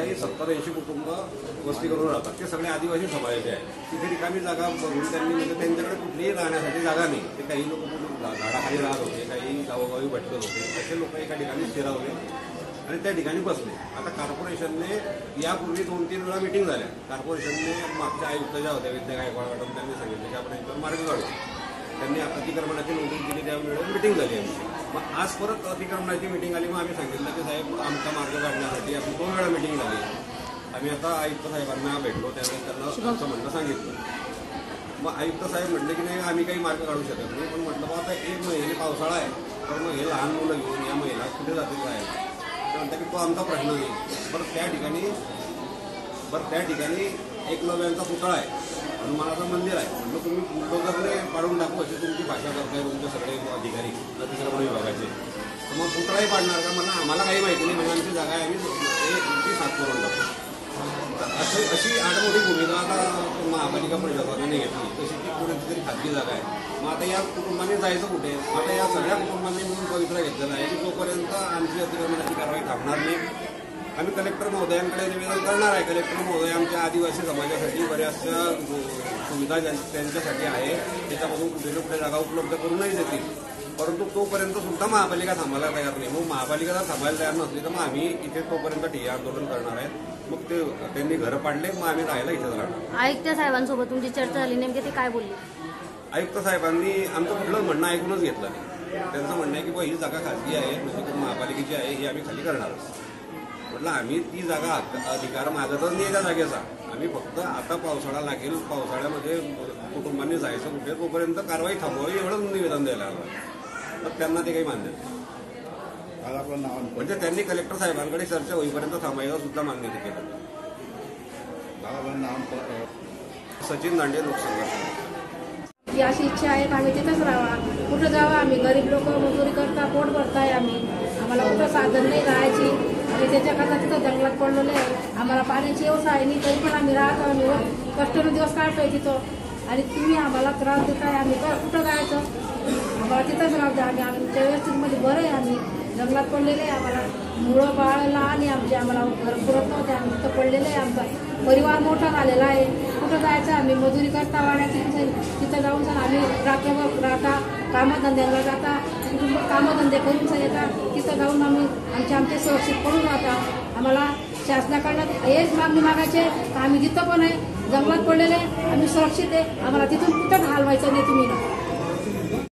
काही 70-80 कुटुंब वस्ती करून राहतात. ते सगळे आदिवासी समाजाचे आहेत. तिथे रिकामी जागा बघून त्यांनी म्हणजे त्यांच्याकडे कुठलीही राहण्यासाठी जागा नाही. ते काही लोक झाडाखाली राहत होते, काही गावोगावी भटकत होते. असे लोक एका ठिकाणी स्थिरावले आणि त्या ठिकाणी बसले. आता कॉर्पोरेशनने यापूर्वी 2-3 वेळा मिटिंग झाल्या. कॉर्पोरेशनने मागच्या आयुक्त ज्या होत्या विद्या गायकवाड मॅडम त्यांनी सांगितलं की आपण याच्यावर मार्ग काढू. त्यांनी अतिक्रमणाची नोटीस दिली, त्यावेळेस मिटिंग झाली आमची. मग आज परत अतिक्रमणाची मिटिंग आली. मग आम्ही सांगितलं की साहेब आमचा मार्ग काढण्यासाठी आपली 2 वेळा मिटिंग झाली. आम्ही आता आयुक्त साहेबांना भेटलो, त्यावेळेस त्यांना आमचं म्हणणं सांगितलं. मग आयुक्त साहेब म्हटले की नाही आम्ही काही मार्ग काढू शकत नाही. पण म्हटलं आता 1 महिने पावसाळा आहे, तर मग हे लहान मुलं घेऊन या महिला कुठे जातील जायला. तर म्हणतात की तो आमचा प्रश्न नाही. बरं त्या ठिकाणी एकलव्यांचा पुतळा आहे, हनुमानाचं मंदिर आहे. म्हटलं तुम्ही बुलडोझरने पाडून टाकू अशी तुमची भाषा करताय तुमचे सगळे अधिकारी अतिक्रमण विभागाचे. तर मग पुतळाही पाडणार का? म्हणा आम्हाला काही माहिती नाही, म्हणजे आमची जागा आहे, आम्ही ती साफ करून टाकतो. अशी आडमोठी भूमिका आता महापालिका प्रशासनाने घेतली. तशी ती कुठेतरी खाजगी जागा आहे. मग आता या कुटुंबाने जायचं कुठे? आता या सगळ्या कुटुंबांनी मिळून पवित्रा घेतलेला आहे की जोपर्यंत आमची अतिक्रमणाची कारवाई थांबणार नाही, आम्ही कलेक्टर महोदयांकडे निवेदन करणार आहे. कलेक्टर महोदय आमच्या आदिवासी समाजासाठी बऱ्याचशा सुविधा त्यांच्यासाठी आहे, त्याच्यामधून कुठे ना कुठे जागा उपलब्ध करूनही देतील. परंतु तोपर्यंत सुद्धा महापालिका थांबायला तयार नाही. मग महापालिका जर थांबायला तयार नसली तर मग आम्ही इथे तोपर्यंत ठिय्या आंदोलन करणार आहे. मग ते त्यांनी घरं पाडले, मग आम्ही राहायला इथेच राहणार. आयुक्त साहेबांसोबत तुमची चर्चा झाली, नेमके ते काय बोलले? आयुक्त साहेबांनी आमचं कुठलं म्हणणं ऐकूनच घेतलं नाही. त्यांचं म्हणणं आहे की ही जागा खाजगी आहे, म्हणजे महापालिकेची आहे, ही आम्ही खाली करणारच. म्हटलं आम्ही ती जागा अधिकार मागतच नाही त्या जागेचा. आम्ही फक्त आता पावसाळा लागेल, पावसाळ्यामध्ये कुटुंबांनी जायचं कुठे तोपर्यंत कारवाई थांबवावी एवढं निवेदन द्यायला आलं. तर त्यांना ते काही मान्य नाही. म्हणजे त्यांनी कलेक्टर साहेबांकडे चर्चा होईपर्यंत थांबायला सुद्धा मान्य केलं. सचिन दांडे, लोकसंघर्ष. अशी इच्छा आहे आम्ही तिथंच राहावा. कुठं जावं? आम्ही गरीब लोक मजुरी करता, पोट भरताय आम्ही. आम्हाला कुठं साधन नाही राहायची आणि त्याच्याकरता तिथं जंगलात पडलेले आहे. आम्हाला पाण्याची व्यवस्था नाही, तरी पण आम्ही राहतो. आम्ही कष्टाने दिवस काढतोय तिथं आणि तुम्ही आम्हाला त्रास देताय. आम्ही कुठं जायचं? आम्हाला तिथंच राहू द्या. आमच्या व्यवस्थितमध्ये बरं आहे. आम्ही जंगलात पडलेले आहे. आम्हाला मुळं बाळ लहान आहे आमचे, आम्हाला घर पुरत नव्हते. आम्ही तिथं पडलेलं आहे. आमचा परिवार मोठा झालेला आहे. कुठं जायचं? आम्ही मजुरी करता वाड्यात तिथं जाऊन आम्ही राहता, कामधंद्याला जाता, कामधंदे करून येतात. तिथं जाऊन आम्ही आमचे सुरक्षित पडून राहता. आम्हाला शासनाकडनं हेच मागणी मागायचे. आम्ही जिथं पण आहे जंगलात पडलेले आम्ही सुरक्षित आहे. आम्हाला तिथून कुठं हलवायचं नाही तुम्ही.